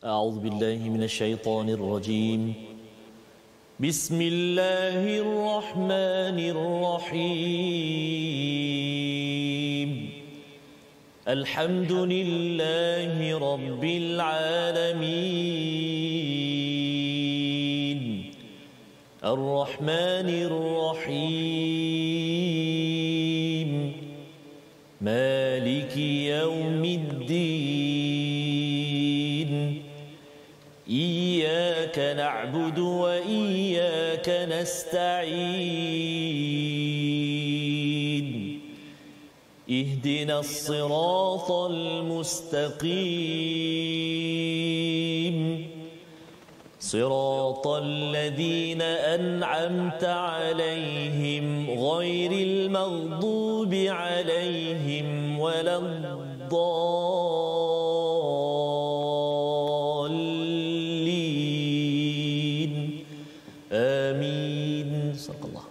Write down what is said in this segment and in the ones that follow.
أعوذ بالله من الشيطان الرجيم. بسم الله الرحمن الرحيم. الحمد لله رب العالمين. الرحمن الرحيم. مالك يوم الدين. إياك نعبد وإياك نستعين. اهدنا الصراط المستقيم. صراط الذين أنعمت عليهم غير المغضوب عليهم ولا الضالين. آمين. صدق الله.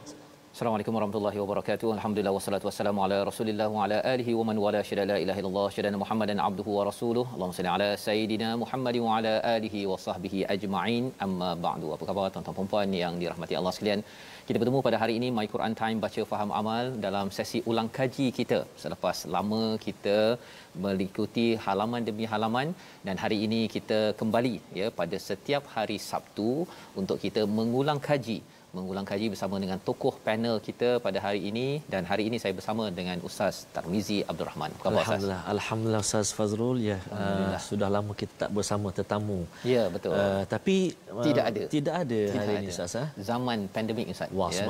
Assalamualaikum warahmatullahi wabarakatuh. Alhamdulillah wassalatu wassalamu ala Rasulillah wa ala alihi wa man wala syada la ilaha illallah syada Muhammadan abduhu wa rasuluhu. Allahumma salli ala sayidina Muhammad wa ala alihi wa sahbihi ajma'in. Amma ba'du. Apa khabar tuan-tuan dan puan yang dirahmati Allah sekalian? Kita bertemu pada hari ini My Quran Time baca faham amal dalam sesi ulang kaji kita. Selepas lama kita mengikuti halaman demi halaman dan hari ini kita kembali ya pada setiap hari Sabtu untuk kita mengulang kaji bersama dengan tokoh panel kita pada hari ini, dan hari ini saya bersama dengan Ustaz Tarmizi Abdul Rahman. Apa khabar Ustaz? Alhamdulillah Ustaz Fazrul ya. Sudah lama kita tak bersama tetamu. Ya, betul. Tapi tidak ada hari ini Ustaz. Zaman pandemik Ustaz.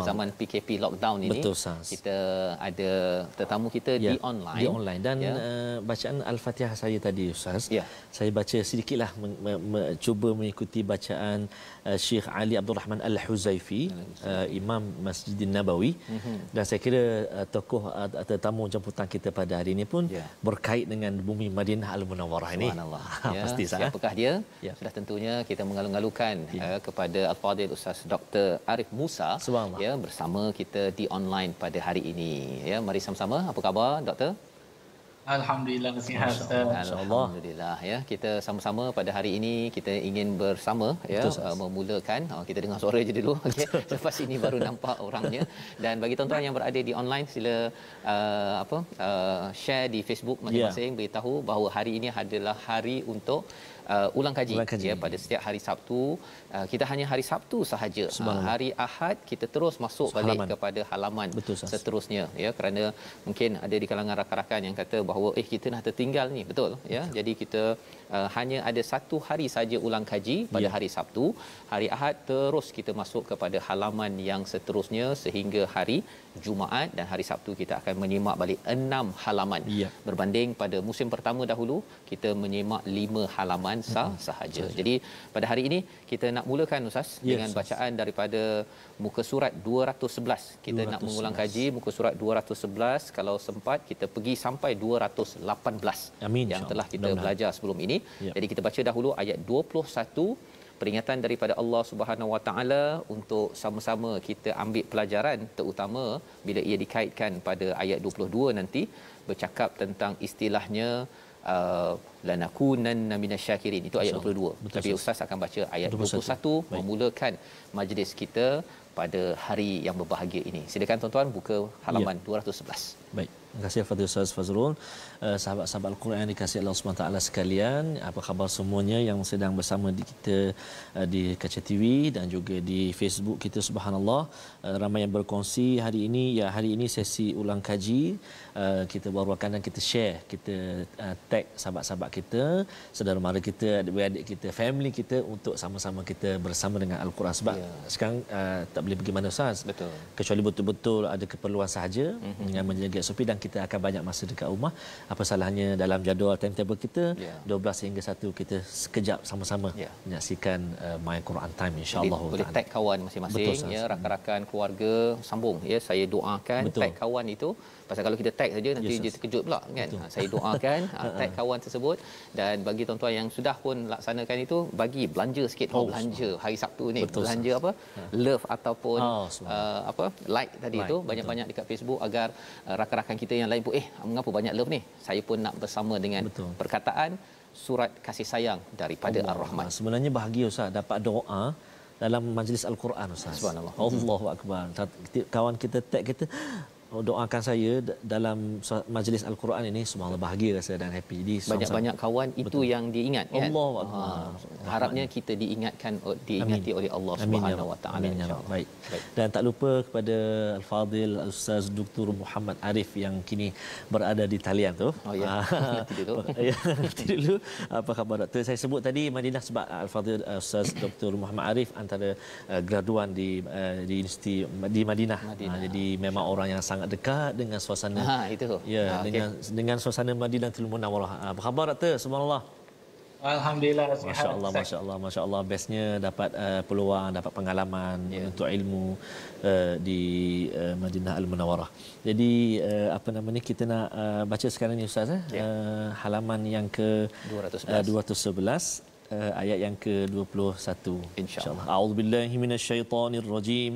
Zaman PKP lockdown ini. Betul Ustaz. Kita ada tetamu kita di online. Dan bacaan Al-Fatihah saya tadi Ustaz. Saya baca sedikitlah cuba mengikuti bacaan Syekh Ali Abdul Rahman Al-Huzaifi, Imam Masjidin Nabawi. Dan saya kira tokoh tetamu jemputan kita pada hari ini pun berkait dengan bumi Madinah Al-Munawwarah ini. Pasti siapakah dia? Sudah tentunya kita mengalu-alukan kepada Al-Fadhil Ustaz Dr. Arif Musa bersama kita di online pada hari ini. Ya, mari sama-sama. Apa khabar Doktor? Alhamdulillah sihat. Alhamdulillah ya, kita sama-sama pada hari ini kita ingin bersama memulakan kita dengar suara je dulu okey, lepas ini baru nampak orangnya. Dan bagi tuan-tuan yang berada di online, sila share di Facebook masing-masing, beritahu bahawa hari ini adalah hari untuk ulang kaji. Ya, pada setiap hari Sabtu. Kita hanya hari Sabtu sahaja. Hari Ahad kita terus masuk balik kepada halaman seterusnya ya, kerana mungkin ada di kalangan rakan-rakan yang kata bahawa kita dah tertinggal ni, betul ya. Jadi kita hanya ada satu hari saja ulang kaji pada hari Sabtu. Hari Ahad terus kita masuk kepada halaman yang seterusnya sehingga hari Jumaat, dan hari Sabtu kita akan menyimak balik 6 halaman. Berbanding pada musim pertama dahulu kita menyimak 5 halaman sahaja. Jadi pada hari ini kita nak mulakan Ustaz dengan bacaan daripada muka surat 211. Kita nak mengulang kaji muka surat 211. Kalau sempat kita pergi sampai 218. Yang telah kita belajar sebelum ini. Jadi kita baca dahulu ayat 21, peringatan daripada Allah Subhanahu Wa Taala untuk sama-sama kita ambil pelajaran, terutama bila ia dikaitkan pada ayat 22 nanti bercakap tentang istilahnya lanakunanna minasyakirin. Itu ayat 22. Tapi Ustaz akan baca ayat 21 memulakan majlis kita pada hari yang berbahagia ini. Silakan tuan-tuan buka halaman 211. Baik. Terima kasih Fadil Ustaz Fazrul. Sahabat-sahabat Al-Quran yang dikasihi Allah SWT sekalian, apa khabar semuanya yang sedang bersama di kita di Kaca TV dan juga di Facebook kita, subhanallah. Ramai yang berkongsi hari ini. Ya, hari ini sesi ulang kaji. Kita barukan dan kita share, kita tag sahabat-sahabat kita, saudara mara kita, adik-beradik kita, family kita untuk sama-sama kita bersama dengan Al-Quran. Sebab sekarang tak boleh pergi mana Ustaz. Betul. Kecuali betul-betul ada keperluan sahaja dengan menjaga SOP, dan kita akan banyak masa dekat rumah. Apa salahnya dalam jadual timetable kita 12 hingga 1 kita sekejap sama-sama menyaksikan My Quran Time, insya-Allah. Boleh tag kawan masing-masing ya, rakan-rakan keluarga, sambung ya, saya doakan. Tag kawan itu pasal kalau kita tag saja nanti dia terkejut pula kan. Saya doakan tag kawan tersebut. Dan bagi tuan-tuan yang sudah pun laksanakan itu, bagi belanja sikit. Belanja hari Sabtu ni, belanja apa, love ataupun like tadi itu banyak-banyak dekat Facebook, agar rakan-rakan kita yang lain pun mengapa banyak love ni, saya pun nak bersama dengan perkataan surat kasih sayang daripada Allah. Ar-Rahman. Sebenarnya bahagia Ustaz dapat doa dalam majlis Al-Quran Ustaz. Subhanallah. Allahu akbar. Kawan kita tag kita doakan saya dalam majlis Al-Quran ini, subhanallah, bahagia rasa dan happy. Jadi banyak-banyak kawan itu betul. Yang diingat kan. Allahu akbar. Harapnya kita diingati oleh Allah Subhanahu wa taala. Baik. Dan tak lupa kepada Al-Fadil Ustaz Dr. Muhammad Arif yang kini berada di talian tu. Oh ya. Nanti dulu. Ya, nanti dulu. Apa khabar doktor? Saya sebut tadi Madinah sebab Al-Fadil Ustaz Dr. Muhammad Arif antara graduan di universiti di Madinah. Jadi memang orang yang sangat dekat dengan suasana. Itu. Ya, dengan suasana Madinatul Munawwarah. Apa khabar doktor? Subhanallah. Alhamdulillah sihat. Masya-Allah, masya-Allah, masya-Allah. Bestnya dapat peluang, dapat pengalaman untuk ilmu di Madinah Al-Munawwarah. Jadi apa nama ni, kita nak baca sekarang ni Ustaz halaman yang ke 211 ayat yang ke-21 insya-Allah. A'udzubillahi minasyaitonirrajim.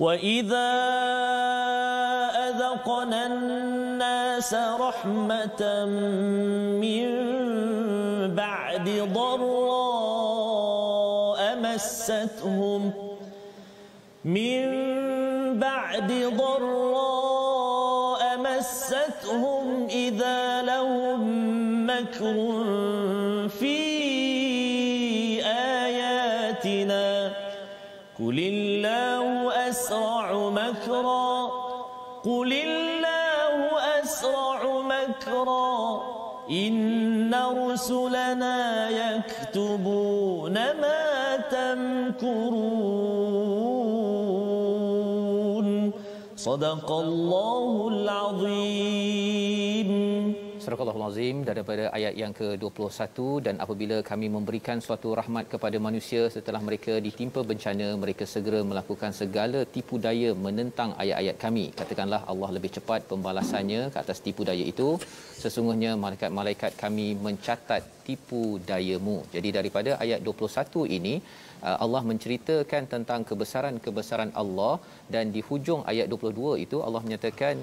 وَإِذَا أَذَقْنَا النَّاسَ رَحْمَةً مِّن بَعْدِ ضَرَّاءَ مَسَّتْهُمْ إِذَا لَهُم مَّكْرٌ فِي آيَاتِنَا قُلِ اللَّهُ أسرع مكرا إن رسلنا يكتبون ما تمكرون صدق الله العظيم. Surah Al-Azim daripada ayat yang ke-21. Dan apabila kami memberikan suatu rahmat kepada manusia setelah mereka ditimpa bencana, mereka segera melakukan segala tipu daya menentang ayat-ayat kami. Katakanlah Allah lebih cepat pembalasannya ke atas tipu daya itu. Sesungguhnya malaikat-malaikat kami mencatat tipu dayamu. Jadi daripada ayat 21 ini Allah menceritakan tentang kebesaran-kebesaran Allah, dan di hujung ayat 22 itu Allah menyatakan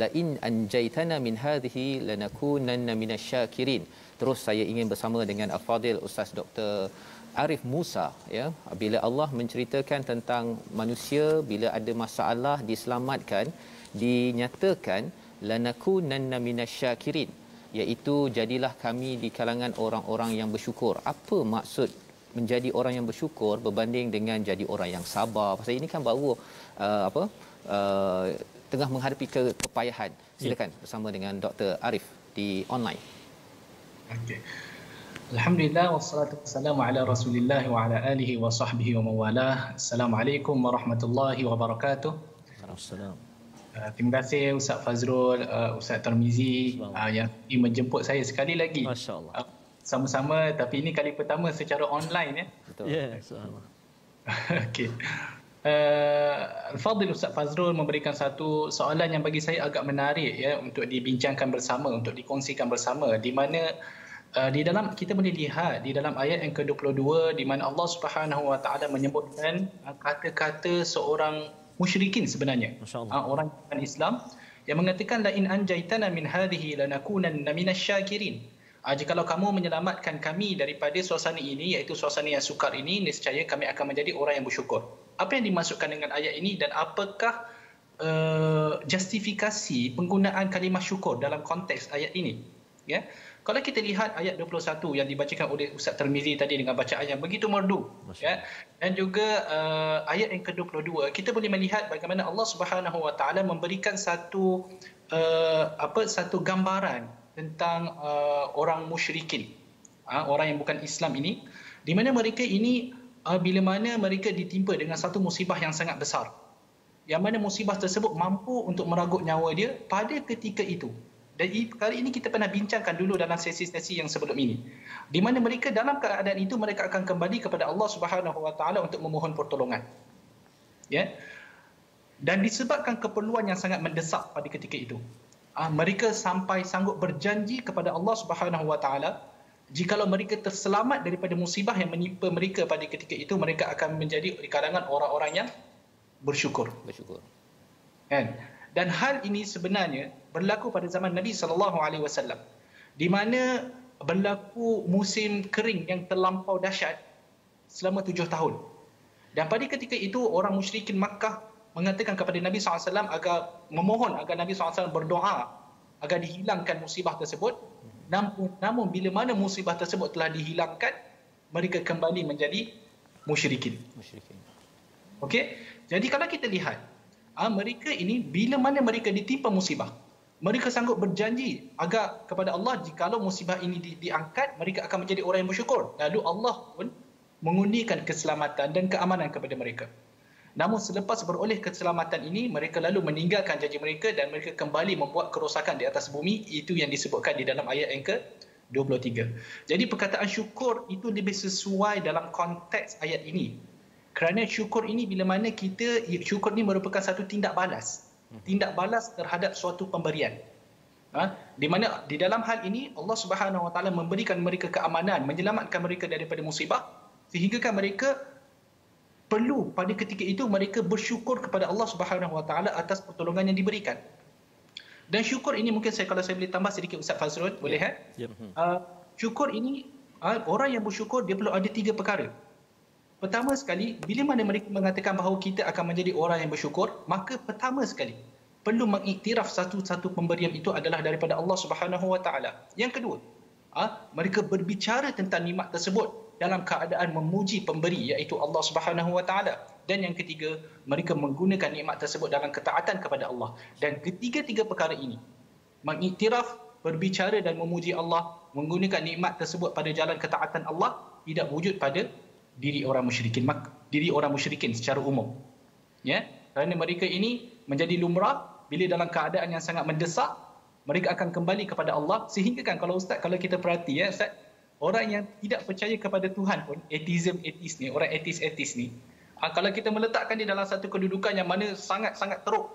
la in anjaytana min hadhihi lanakunanna minasyakirin. Terus saya ingin bersama dengan Al-Fadil Ustaz Dr. Arif Musa, ya, bila Allah menceritakan tentang manusia bila ada masalah diselamatkan, dinyatakan lanakunanna minasyakirin, iaitu jadilah kami di kalangan orang-orang yang bersyukur. Apa maksud menjadi orang yang bersyukur berbanding dengan jadi orang yang sabar? Pasal ini kan baru tengah menghadapi kepayahan. Silakan bersama dengan Dr. Arif di online. Okey. Alhamdulillah wassalatu wassalamu ala Rasulillah wa ala alihi wa sahbihi wa mawalah. Assalamualaikum warahmatullahi wabarakatuh. Waalaikumsalam. Terima kasih Ustaz Fazrul, Ustaz Tarmizi yang menjemput saya sekali lagi. Masya-Allah. Sama-sama, tapi ini kali pertama secara online ya. Betul. Ya, subhanallah. Okey. Al-Fadhil Ustaz Fazrul memberikan satu soalan yang bagi saya agak menarik ya untuk dibincangkan bersama, untuk dikongsikan bersama, di mana di dalam kita boleh lihat di dalam ayat yang ke-22 di mana Allah Subhanahu Wa Taala menyebutkan kata-kata seorang musyrikin sebenarnya, orang Islam yang mengatakan la in anjaitana min hadhihi lanakunanna minasyakirin. Jikalau kamu menyelamatkan kami daripada suasana ini, iaitu suasana yang sukar ini, niscaya kami akan menjadi orang yang bersyukur. Apa yang dimaksudkan dengan ayat ini dan apakah justifikasi penggunaan kalimah syukur dalam konteks ayat ini? Ya. Kalau kita lihat ayat 21 yang dibacakan oleh Ustaz Tirmizi tadi dengan bacaan yang begitu merdu, ya, dan juga ayat yang ke-22, kita boleh melihat bagaimana Allah Subhanahu Wa Taala memberikan satu gambaran tentang orang musyrikin, orang yang bukan Islam ini, di mana mereka ini bila mana mereka ditimpa dengan satu musibah yang sangat besar, yang mana musibah tersebut mampu untuk meragut nyawa dia pada ketika itu. Dan kali ini kita pernah bincangkan dulu dalam sesi-sesi yang sebelum ini, di mana mereka dalam keadaan itu mereka akan kembali kepada Allah Subhanahu Wa Taala untuk memohon pertolongan, ya. Dan disebabkan keperluan yang sangat mendesak pada ketika itu, mereka sampai sanggup berjanji kepada Allah Subhanahu Wa Taala, jikalau mereka terselamat daripada musibah yang menimpa mereka pada ketika itu, mereka akan menjadi di kalangan orang-orang yang bersyukur. Kan? Dan hal ini sebenarnya berlaku pada zaman Nabi sallallahu alaihi wasallam, di mana berlaku musim kering yang terlampau dahsyat selama 7 tahun. Dan pada ketika itu orang musyrikin Makkah mengatakan kepada Nabi SAW agar memohon agar Nabi SAW berdoa agar dihilangkan musibah tersebut. Namun bila mana musibah tersebut telah dihilangkan, mereka kembali menjadi musyrikin. Okey. Jadi kalau kita lihat, mereka ini bila mana mereka ditimpa musibah, mereka sanggup berjanji agar kepada Allah, jikalau musibah ini diangkat, mereka akan menjadi orang yang bersyukur. Lalu Allah pun mengundikan keselamatan dan keamanan kepada mereka. Namun selepas beroleh keselamatan ini, mereka lalu meninggalkan janji mereka dan mereka kembali membuat kerosakan di atas bumi. Itu yang disebutkan di dalam ayat yang ke-23. Jadi perkataan syukur itu lebih sesuai dalam konteks ayat ini. Kerana syukur ini bila mana syukur ini merupakan satu tindak balas. Tindak balas terhadap suatu pemberian. Di mana di dalam hal ini Allah Subhanahu Wa Taala memberikan mereka keamanan, menyelamatkan mereka daripada musibah, sehinggakan mereka perlu pada ketika itu mereka bersyukur kepada Allah Subhanahu Wa Taala atas pertolongan yang diberikan. Dan syukur ini mungkin kalau saya boleh tambah sedikit Ustaz Fazrul, boleh syukur ini orang yang bersyukur dia perlu ada 3 perkara. Pertama sekali, bila mana mereka mengatakan bahawa kita akan menjadi orang yang bersyukur, maka pertama sekali perlu mengiktiraf satu-satu pemberian itu adalah daripada Allah Subhanahu Wa Taala. Yang kedua, mereka berbicara tentang nikmat tersebut dalam keadaan memuji pemberi iaitu Allah Subhanahu Wa Taala. Dan yang ketiga, mereka menggunakan nikmat tersebut dalam ketaatan kepada Allah. Dan ketiga-tiga perkara ini, mengiktiraf, berbicara dan memuji Allah, menggunakan nikmat tersebut pada jalan ketaatan Allah, tidak wujud pada diri orang musyrikin secara umum. Ya, kerana mereka ini menjadi lumrah bila dalam keadaan yang sangat mendesak, mereka akan kembali kepada Allah. Sehingga kan kalau kita perhati Ustaz, orang yang tidak percaya kepada Tuhan pun, ateis ni, orang ateis ni, kalau kita meletakkan dia dalam satu kedudukan yang mana sangat-sangat teruk,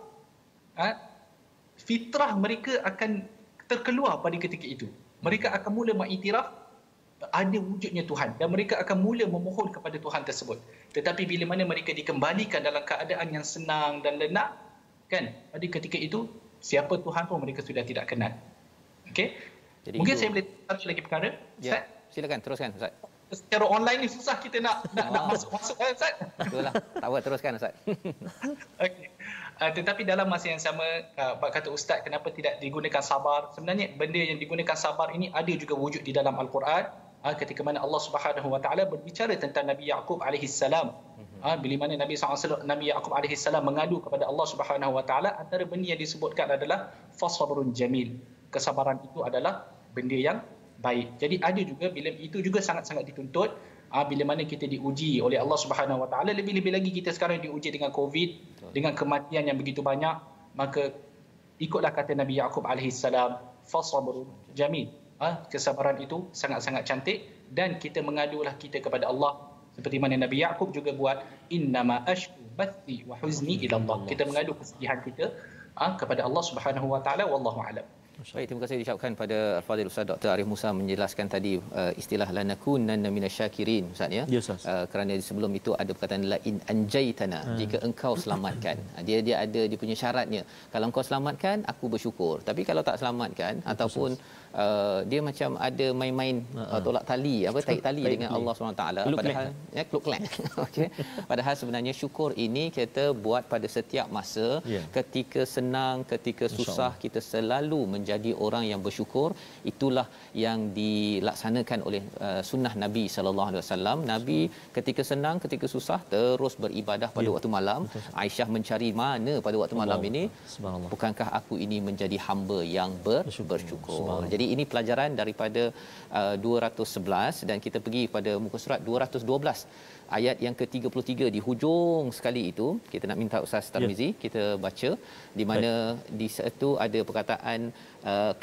fitrah mereka akan terkeluar pada ketika itu. Mereka akan mula mengiktiraf ada wujudnya Tuhan dan mereka akan mula memohon kepada Tuhan tersebut. Tetapi bila mana mereka dikembalikan dalam keadaan yang senang dan lenak, kan, pada ketika itu siapa Tuhan pun mereka sudah tidak kenal. Okey. Mungkin saya boleh satu lagi perkara. Ya, silakan teruskan Ustaz. Secara online ni susah kita nak masuk Ustaz. Itulah. Tak apa, teruskan Ustaz. Okey. Tetapi dalam masa yang sama, kata Ustaz, kenapa tidak digunakan sabar? Sebenarnya benda yang digunakan sabar ini ada juga wujud di dalam Al-Quran. Ketika mana Allah Subhanahu Wa Taala berbicara tentang Nabi Yaqub alaihi salam. Bila mana Nabi Yaqub alaihi salam mengadu kepada Allah Subhanahu Wa Taala, antara benda yang disebutkan adalah fasabrun jamil. Kesabaran itu adalah benda yang baik. Jadi ada juga bila itu juga sangat-sangat dituntut bila mana kita diuji oleh Allah Subhanahu Wa Taala, lebih-lebih lagi kita sekarang diuji dengan COVID, dengan kematian yang begitu banyak, maka ikutlah kata Nabi Yaqub alaihi salam, fasabrun jamil. Kesabaran itu sangat-sangat cantik dan kita mengadulah kita kepada Allah seperti mana Nabi Yaqub juga buat, innama ashku bathi wa huzni ila Allah. Kita mengadu kesedihan kita kepada Allah Subhanahu Wa Taala, wallahu a'lam. Baik, terima kasih diucapkan pada Al-Fadhil Ustaz Dr. Arif Musa menjelaskan tadi istilah lanakunanna minasyakirin Ustaz ya. Kerana sebelum itu ada perkataan la in anjaitana, jika engkau selamatkan. Dia ada dia punya syaratnya. Kalau engkau selamatkan, aku bersyukur. Tapi kalau tak selamatkan ataupun dia macam ada main-main tolak tali, tarik tali dengan Allah SWT, padahal kluk-klak. Okey. Padahal sebenarnya syukur ini kita buat pada setiap masa, ketika senang, ketika susah, kita selalu menjadi orang yang bersyukur. Itulah yang dilaksanakan oleh sunnah Nabi sallallahu alaihi wasallam. Nabi ketika senang, ketika susah terus beribadah pada waktu malam. Aisyah mencari mana pada waktu malam ini, bukankah aku ini menjadi hamba yang bersyukur. Jadi ini pelajaran daripada 211 dan kita pergi pada muka surat 212 ayat yang ke-33 di hujung sekali itu. Kita nak minta Ustaz Tarmizi kita baca di mana di situ ada perkataan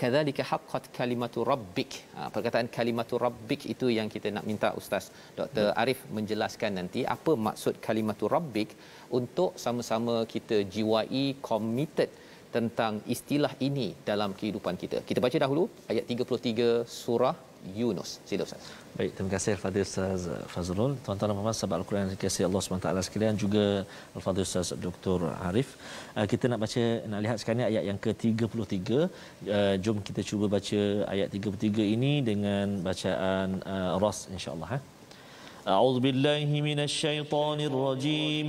kadzalika haqqat kalimatu rabbik. Perkataan kalimatu rabbik itu yang kita nak minta Ustaz Dr. Arif menjelaskan nanti apa maksud kalimatu rabbik untuk sama-sama kita jiwai, committed tentang istilah ini dalam kehidupan kita. Kita baca dahulu ayat 33 surah Yunus. Sila Ustaz. Baik, terima kasih Al-Fadhil Ustaz Fazrul. Tuan-tuan dan puan-puan sahabat Al-Quran yang dikasihi Allah SWT sekalian, juga Al-Fadhil Ustaz Dr. Arif. Kita nak lihat sekarang ayat yang ke-33. Jom kita cuba baca ayat 33 ini dengan bacaan Ras insya-Allah. A'udzu billahi minasyaitonir rajim.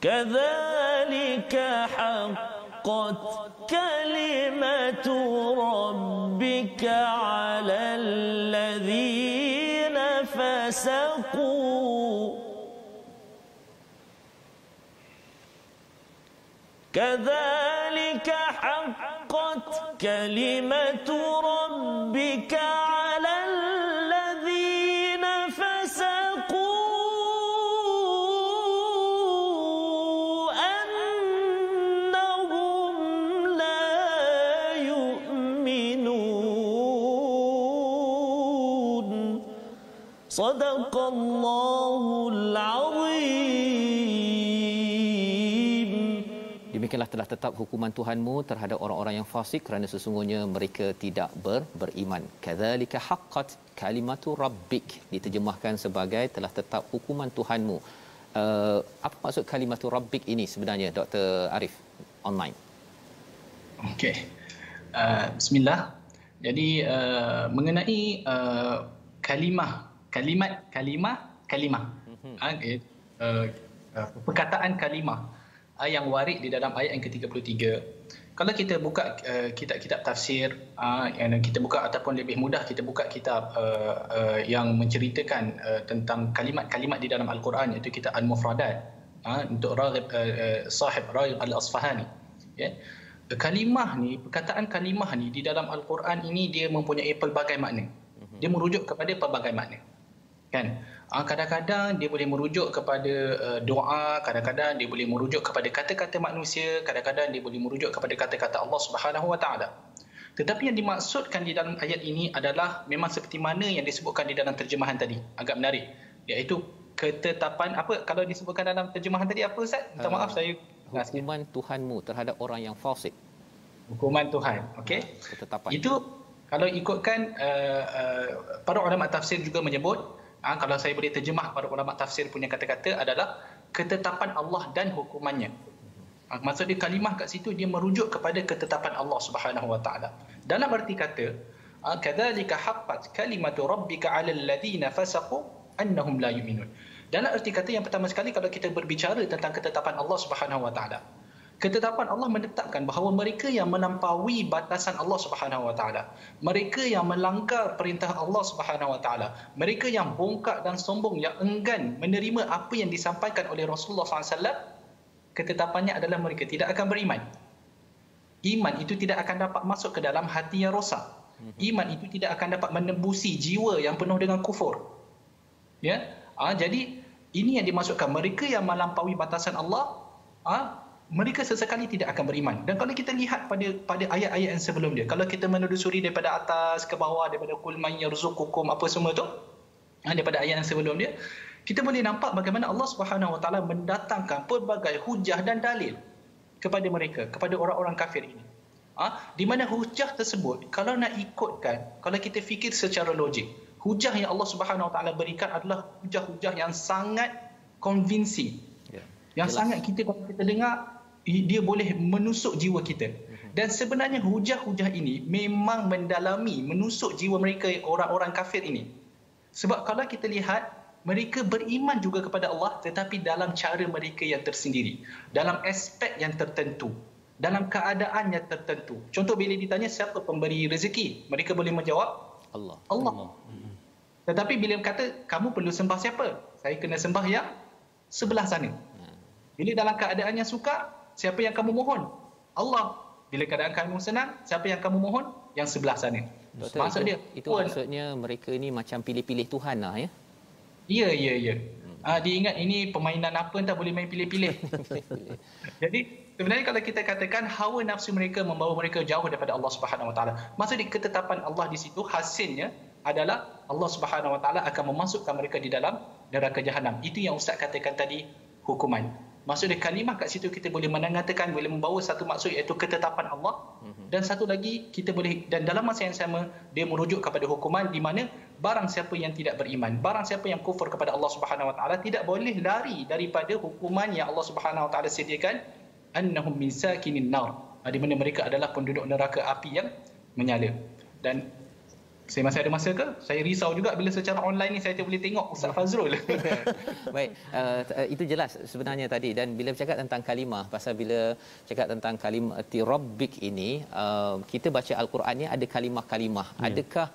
Kadzalika haqqat kalimatu rabbika 'alal ladzina fasaqu kadzalika haqqat kalimatu rabbika 'alal ladzina fasaqu Sadaqallahul Azim. Demikianlah telah tetap hukuman Tuhanmu terhadap orang-orang yang fasik kerana sesungguhnya mereka tidak beriman. Kadzalika haqqat kalimatu rabbik, diterjemahkan sebagai telah tetap hukuman Tuhanmu. Apa maksud kalimatu rabbik ini sebenarnya, Dr. Arif online? Okey. Bismillah. Jadi mengenai kalimah perkataan kalimah yang warid di dalam ayat yang ke-33. Kalau kita buka kitab-kitab tafsir, yang kita buka ataupun lebih mudah kita buka kitab yang menceritakan tentang kalimat-kalimat di dalam Al-Quran, iaitu kitab Al-Mufradat untuk sahib Raghib Al-Asfahani, ya. Kalimah ni, perkataan kalimah ni di dalam Al-Quran ini dia mempunyai pelbagai makna. Dia merujuk kepada pelbagai makna. Kan? Kadang-kadang dia boleh merujuk kepada doa, kadang-kadang dia boleh merujuk kepada kata-kata manusia, kadang-kadang dia boleh merujuk kepada kata-kata Allah Subhanahu Wa Taala. Tetapi yang dimaksudkan di dalam ayat ini adalah memang seperti mana yang disebutkan di dalam terjemahan tadi. Agak menarik. Iaitu ketetapan apa kalau disebutkan dalam terjemahan tadi apa Ustaz? Minta maaf saya hukuman Tuhanmu terhadap orang yang fasik. Hukuman Tuhan. Okey. Ketetapan. Itu kalau ikutkan para ulama tafsir juga menyebut, kalau saya boleh terjemah para ulama tafsir punya kata-kata adalah ketetapan Allah dan hukumannya. Maksud dia kalimah kat situ dia merujuk kepada ketetapan Allah Subhanahu Wa Taala. Dalam arti kata, kadzalika haqqat kalimatu rabbika 'alal ladzina fasaqu annahum la yu'minun. Dalam arti kata yang pertama sekali kalau kita berbicara tentang ketetapan Allah Subhanahu Wa Taala, ketetapan Allah menetapkan bahawa mereka yang melampaui batasan Allah Subhanahu Wa Taala, mereka yang melanggar perintah Allah Subhanahu Wa Taala, mereka yang bongkak dan sombong, yang enggan menerima apa yang disampaikan oleh Rasulullah SAW, ketetapannya adalah mereka tidak akan beriman. Iman itu tidak akan dapat masuk ke dalam hati yang rosak. Iman itu tidak akan dapat menembusi jiwa yang penuh dengan kufur. Ya, jadi ini yang dimaksudkan mereka yang melampaui batasan Allah, mereka sesekali tidak akan beriman. Dan kalau kita lihat pada ayat-ayat yang sebelum dia, kalau kita menelusuri daripada atas ke bawah, daripada qul man yarzuqukum apa semua tu, daripada ayat yang sebelum dia, kita boleh nampak bagaimana Allah Subhanahu Wa Taala mendatangkan pelbagai hujah dan dalil kepada mereka, kepada orang-orang kafir ini. Di mana hujah tersebut kalau nak ikutkan, kalau kita fikir secara logik, hujah yang Allah Subhanahu Wa Taala berikan adalah hujah-hujah yang sangat convincing. Yang jelas. Sangat kita kalau kita dengar dia boleh menusuk jiwa kita. Dan sebenarnya hujah-hujah ini memang mendalami, menusuk jiwa mereka, orang-orang kafir ini. Sebab kalau kita lihat, mereka beriman juga kepada Allah, tetapi dalam cara mereka yang tersendiri, dalam aspek yang tertentu, dalam keadaan yang tertentu. Contoh bila ditanya siapa pemberi rezeki, mereka boleh menjawab Allah. Tetapi bila kata kamu perlu sembah siapa? Saya kena sembah yang sebelah sana. Bila dalam keadaan yang sukar, siapa yang kamu mohon? Allah. Bila keadaan kamu senang, siapa yang kamu mohon? Yang sebelah sana. Doktor, itu maksudnya mereka ini macam pilih-pilih Tuhan lah, ya? Ya. Dia ingat ini permainan apa entah boleh main pilih-pilih. Jadi sebenarnya kalau kita katakan hawa nafsu mereka membawa mereka jauh daripada Allah Subhanahu Wa Taala. Maksudnya ketetapan Allah di situ hasilnya adalah Allah Subhanahu Wa Taala akan memasukkan mereka di dalam neraka Jahanam. Itu yang Ustaz katakan tadi, hukuman. Maksudnya kalimah kat situ kita boleh mengatakan, boleh membawa satu maksud iaitu ketetapan Allah. Dan satu lagi kita boleh, dan dalam masa yang sama dia merujuk kepada hukuman di mana barang siapa yang tidak beriman, barang siapa yang kufur kepada Allah Subhanahu Wa Taala tidak boleh lari daripada hukuman yang Allah Subhanahu Wa Taala sediakan, annahum min sakinin nar, di mana mereka adalah penduduk neraka api yang menyala. Dan saya masih ada masa ke? Saya risau juga bila secara online ni saya boleh tengok Ustaz Fazrul. Baik, itu jelas sebenarnya tadi. Dan bila bercakap tentang kalimah, pasal bila cakap tentang kalimati rabbik ini, kita baca Al-Quran ni ada kalimah-kalimah. Adakah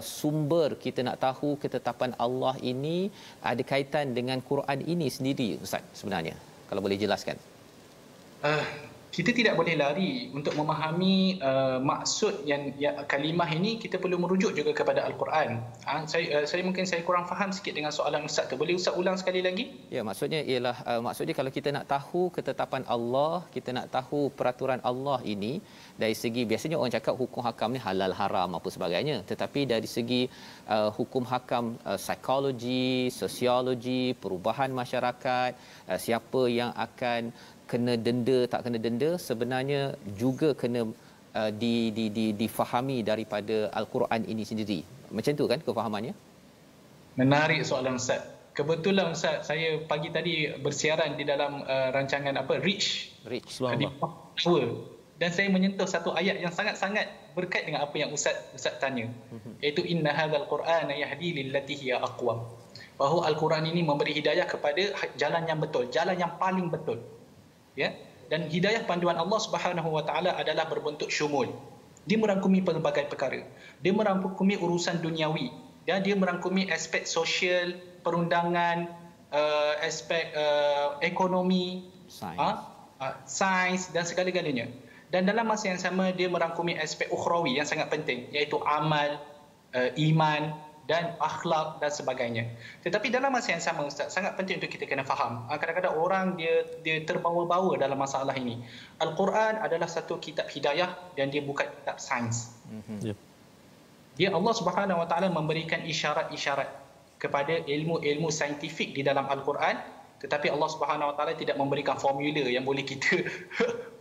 sumber kita nak tahu ketetapan Allah ini ada kaitan dengan Quran ini sendiri, Ustaz, sebenarnya? Kalau boleh jelaskan. Kita tidak boleh lari untuk memahami maksud yang kalimah ini. Kita perlu merujuk juga kepada Al-Quran. Saya mungkin saya kurang faham sikit dengan soalan Ustaz tu. Boleh Ustaz ulang sekali lagi? Ya, maksudnya ialah maksudnya kalau kita nak tahu ketetapan Allah, kita nak tahu peraturan Allah ini dari segi, biasanya orang cakap hukum hakam ni halal haram apa sebagainya, tetapi dari segi hukum hakam psikologi, sosiologi, perubahan masyarakat, siapa yang akan kena denda, tak kena denda, sebenarnya juga kena difahami daripada Al-Quran ini sendiri. Macam tu kan kefahamannya? Menarik soalan Ustaz. Kebetulan Ustaz, saya pagi tadi bersiaran di dalam rancangan Reach. Dan saya menyentuh satu ayat yang sangat-sangat berkait dengan apa yang Ustaz tanya. Iaitu inna hadzal Qur'ana yahdi lillati hiya aqwam. Bahawa Al-Quran ini memberi hidayah kepada jalan yang betul, jalan yang paling betul. Ya, dan hidayah panduan Allah Subhanahu Wa Taala adalah berbentuk syumul. Dia merangkumi pelbagai perkara. Dia merangkumi urusan duniawi, dan dia merangkumi aspek sosial, perundangan, aspek ekonomi, sains dan segala-galanya. Dan dalam masa yang sama dia merangkumi aspek ukhrawi yang sangat penting, iaitu amal, iman dan akhlak dan sebagainya. Tetapi dalam masa yang sama Ustaz, sangat penting untuk kita kena faham. Kadang-kadang orang dia terbawa-bawa dalam masalah ini. Al-Quran adalah satu kitab hidayah dan dia bukan kitab sains. Dia Allah Subhanahu Wa Taala memberikan isyarat-isyarat kepada ilmu-ilmu saintifik di dalam Al-Quran, tetapi Allah Subhanahu Wa Taala tidak memberikan formula yang boleh kita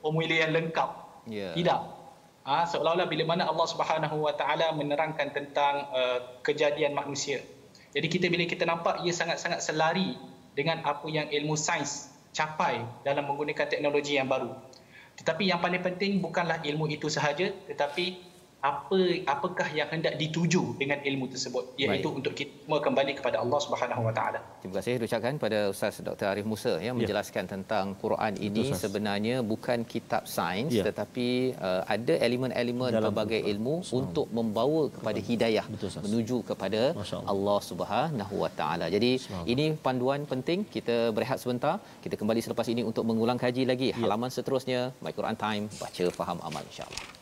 formula yang lengkap. Tidak. Seolah-olah bila mana Allah Subhanahu Wa Taala menerangkan tentang kejadian manusia. Jadi bila kita nampak ia sangat-sangat selari dengan apa yang ilmu sains capai dalam menggunakan teknologi yang baru. Tetapi yang paling penting bukanlah ilmu itu sahaja, tetapi apakah yang hendak dituju dengan ilmu tersebut, iaitu untuk kita semua kembali kepada Allah Subhanahu Wa Taala. Terima kasih ucapkan pada Ustaz Dr. Arif Musa yang menjelaskan tentang Quran ini sebenarnya bukan kitab sains, tetapi ada elemen-elemen pelbagai ilmu untuk membawa kepada hidayah, menuju kepada Allah Subhanahu Wa Taala. Jadi ini panduan penting. Kita berehat sebentar, kita kembali selepas ini untuk mengulang kaji lagi halaman seterusnya My Quran Time, baca faham amal, insya-Allah.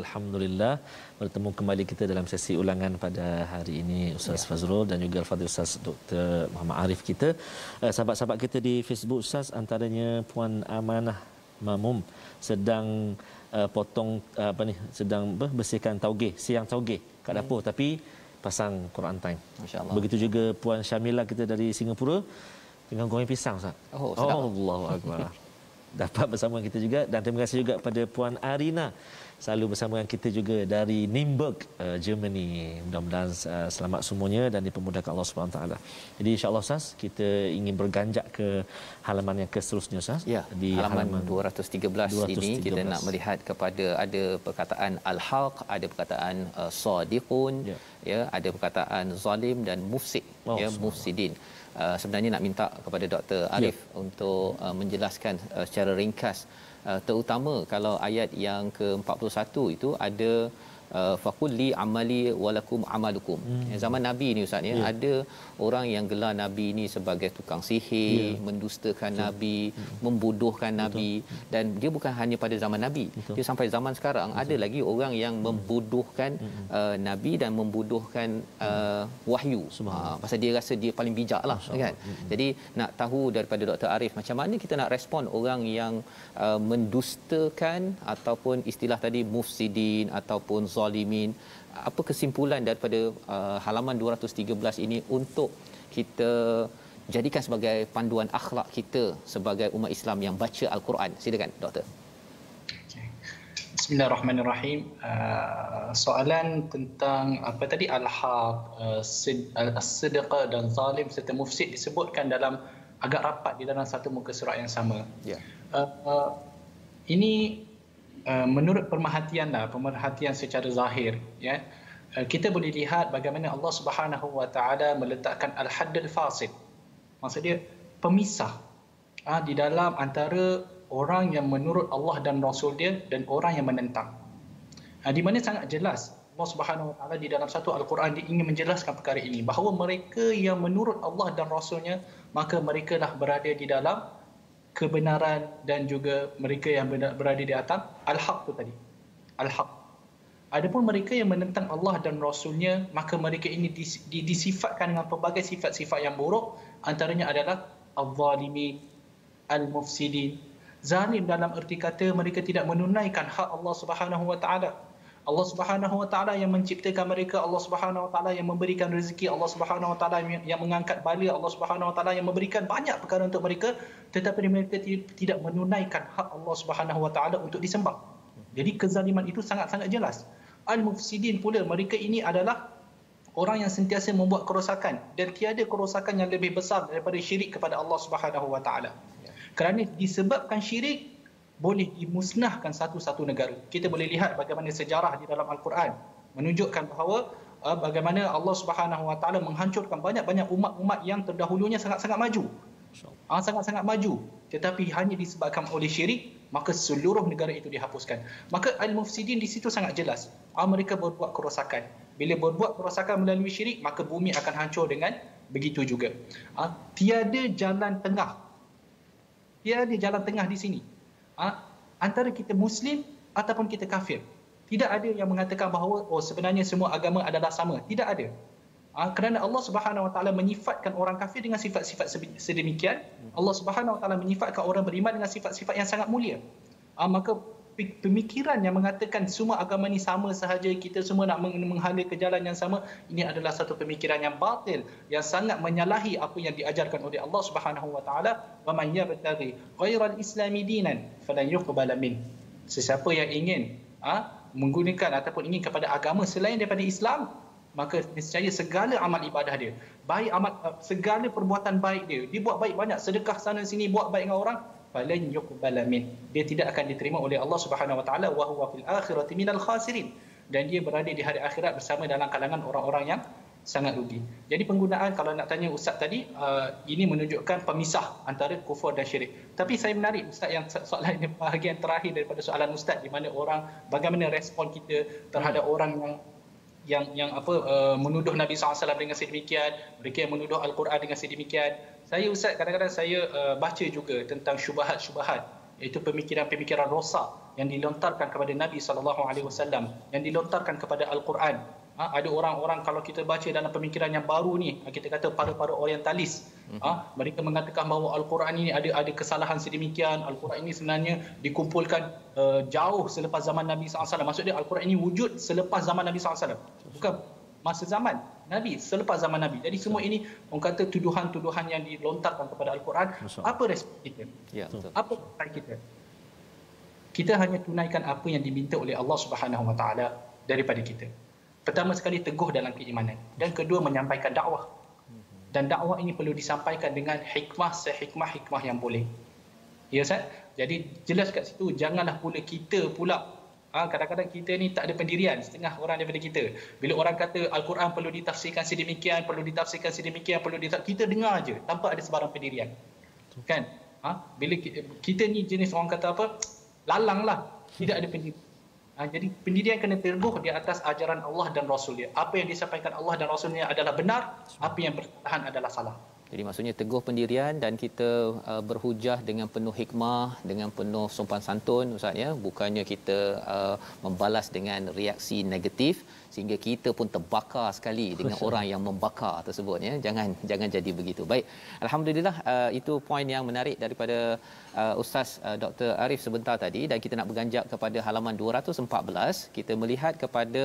Alhamdulillah bertemu kembali kita dalam sesi ulangan pada hari ini Ustaz Fazrul dan juga Al-Fadhil Ustaz Dr. Muhammad Arif kita. Sahabat-sahabat kita di Facebook Ustaz, antaranya Puan Amanah Mamum sedang potong sedang bersihkan taugeh, siang taugeh kat dapur tapi pasang Quran Time. Masya-Allah. Begitu juga Puan Syamila kita dari Singapura tengah goreng pisang Ustaz. Allahu akbar. Dapat bersama kita juga, dan terima kasih juga pada Puan Arina selalu bersama dengan kita juga dari Nuremberg, Germany. Mudah-mudahan selamat semuanya dan dipermudahkan Allah Subhanahu taala. Jadi insya-Allah Ustaz, kita ingin berganjak ke halaman yang seterusnya Ustaz. Ya, di halaman 213 ini kita nak melihat kepada ada perkataan al-haq, ada perkataan sadiqun, ya, ada perkataan zalim dan mufsid, mufsidin. Sebenarnya nak minta kepada Dr. Arif untuk menjelaskan secara ringkas, terutama kalau ayat yang ke-41 itu ada faqul li amali walakum amalukum. Zaman Nabi ni ustaz ya, ada orang yang gelar Nabi ni sebagai tukang sihir, mendustakan Nabi, membodohkan Nabi, dan dia bukan hanya pada zaman Nabi. Dia sampai zaman sekarang ada lagi orang yang membodohkan Nabi dan membodohkan wahyu. Pasal dia rasa dia paling bijak lah kan. Jadi nak tahu daripada Dr. Arif, macam mana kita nak respon orang yang mendustakan ataupun istilah tadi mufsidin ataupun zalimin. Apa kesimpulan daripada halaman 213 ini untuk kita jadikan sebagai panduan akhlak kita sebagai umat Islam yang baca Al-Quran? Silakan doktor. Bismillahirrahmanirrahim. Soalan tentang apa tadi, al-haq, as-sidqa dan zalim serta mufsid disebutkan dalam agak rapat di dalam satu muka surat yang sama. Ini menurut pemerhatian secara zahir, ya, kita boleh lihat bagaimana Allah Subhanahu Wa Taala meletakkan al-haddul fasid, maksudnya pemisah di dalam antara orang yang menurut Allah dan Rasul dia dan orang yang menentang. Di mana sangat jelas Allah Subhanahu Wa Taala di dalam satu Al-Quran dia ingin menjelaskan perkara ini, bahawa mereka yang menurut Allah dan Rasulnya, maka mereka lah berada di dalam kebenaran, dan juga mereka yang berada di atas al-haq tu tadi, al-haq. Adapun mereka yang menentang Allah dan Rasulnya, maka mereka ini disifatkan dengan pelbagai sifat-sifat yang buruk. Antaranya adalah al-zalimin, al-mufsidin. Zalim dalam erti kata mereka tidak menunaikan hak Allah Subhanahu Wa Taala. Allah Subhanahu Wa Taala yang menciptakan mereka, Allah Subhanahu Wa Taala yang memberikan rezeki, Allah Subhanahu Wa Taala yang mengangkat bala, Allah Subhanahu Wa Taala yang memberikan banyak perkara untuk mereka, tetapi mereka tidak menunaikan hak Allah Subhanahu Wa Taala untuk disembah. Jadi kezaliman itu sangat-sangat jelas. Al-mufsidin pula, mereka ini adalah orang yang sentiasa membuat kerosakan, dan tiada kerosakan yang lebih besar daripada syirik kepada Allah Subhanahu Wa Taala. Kerana disebabkan syirik boleh dimusnahkan satu-satu negara. Kita boleh lihat bagaimana sejarah di dalam Al-Quran menunjukkan bahawa bagaimana Allah Subhanahu Wa Taala menghancurkan banyak-banyak umat-umat yang terdahulunya sangat-sangat maju. Sangat-sangat maju, tetapi hanya disebabkan oleh syirik, maka seluruh negara itu dihapuskan. Maka al-mufsidin di situ sangat jelas. Mereka berbuat kerosakan. Bila berbuat kerosakan melalui syirik, maka bumi akan hancur dengan begitu juga. Tiada jalan tengah. Tiada jalan tengah di sini. Antara kita Muslim ataupun kita kafir. Tidak ada yang mengatakan bahawa sebenarnya semua agama adalah sama. Tidak ada. Kerana Allah Subhanahu Wa Taala menyifatkan orang kafir dengan sifat-sifat sedemikian, Allah Subhanahu Wa Taala menyifatkan orang beriman dengan sifat-sifat yang sangat mulia. Maka pemikiran yang mengatakan semua agama ni sama sahaja, kita semua nak menghala ke jalan yang sama, ini adalah satu pemikiran yang batil, yang sangat menyalahi apa yang diajarkan oleh Allah Subhanahu Wa Taala. Wa man yabtaghi ghairal islami dinan falan yuqbala min. Sesiapa yang ingin menggunakan ataupun ingin kepada agama selain daripada Islam, maka nescaya segala amal ibadah dia, baik amal, segala perbuatan baik dia buat baik banyak, sedekah sana sini, buat baik dengan orang, falan yuqbala min, dia tidak akan diterima oleh Allah Subhanahu Wa Taala, wa huwa fil akhirati minal khasirin, dan dia berada di hari akhirat bersama dalam kalangan orang-orang yang sangat rugi. Jadi penggunaan, kalau nak tanya Ustaz tadi, ini menunjukkan pemisah antara kufur dan syirik. Tapi saya menarik Ustaz yang soalan ini, bahagian terakhir daripada soalan Ustaz, di mana orang, bagaimana respon kita terhadap orang yang menuduh Nabi SAW dengan sedemikian, mereka yang menuduh Al-Quran dengan sedemikian. Saya Ustaz, kadang-kadang saya baca juga tentang syubhat-syubhat, iaitu pemikiran-pemikiran rosak yang dilontarkan kepada Nabi SAW, yang dilontarkan kepada Al-Quran. Ada orang-orang, kalau kita baca dalam pemikiran yang baru ni, kita kata para orientalis, mereka mengatakan bahawa Al-Quran ini ada kesalahan sedemikian, Al-Quran ini sebenarnya dikumpulkan jauh selepas zaman Nabi SAW. Maksudnya Al-Quran ini wujud selepas zaman Nabi SAW, bukan masa zaman Nabi, selepas zaman Nabi. Jadi semua ini orang kata tuduhan-tuduhan yang dilontarkan kepada Al-Quran. Apa respon kita? Apa respon kita? Kita hanya tunaikan apa yang diminta oleh Allah Subhanahu Wa Taala daripada kita. Pertama sekali, teguh dalam keimanan, dan kedua, menyampaikan dakwah. Dan dakwah ini perlu disampaikan dengan hikmah, sehikmah-hikmah yang boleh. Ya Ustaz? Jadi jelas kat situ, janganlah pula kita pula, kadang-kadang kita ni tak ada pendirian, setengah orang daripada kita. Bila orang kata Al-Quran perlu ditafsirkan sedemikian, kita dengar aja tanpa ada sebarang pendirian. Kan? Bila kita ni jenis orang kata apa? Lalang lah, tidak ada pendirian. Jadi pendirian kena teguh di atas ajaran Allah dan Rasul dia. Apa yang disampaikan Allah dan Rasulnya adalah benar, apa yang bertahan adalah salah. Jadi maksudnya teguh pendirian dan kita berhujah dengan penuh hikmah, dengan penuh sopan santun Ustaz ya, bukannya kita membalas dengan reaksi negatif sehingga kita pun terbakar sekali dengan orang yang membakar tersebut ya. Jangan jadi begitu. Baik. Alhamdulillah itu poin yang menarik daripada Ustaz Dr. Arif sebentar tadi, dan kita nak berganjak kepada halaman 214. Kita melihat kepada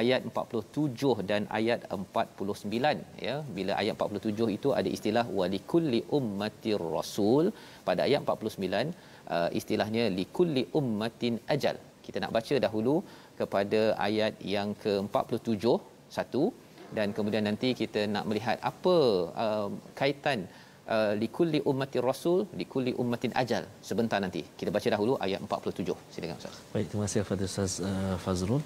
ayat 47 dan ayat 49 ya. Bila ayat 47 itu ada istilah walikulli ummatir rasul, pada ayat 49 istilahnya likulli ummatin ajal. Kita nak baca dahulu kepada ayat yang ke-47 satu, dan kemudian nanti kita nak melihat apa kaitan likulli ummatir rasul likulli ummatin ajal sebentar nanti. Kita baca dahulu ayat 47. Silakan Ustaz. Baik, terima kasih kepada Ustaz Fazrul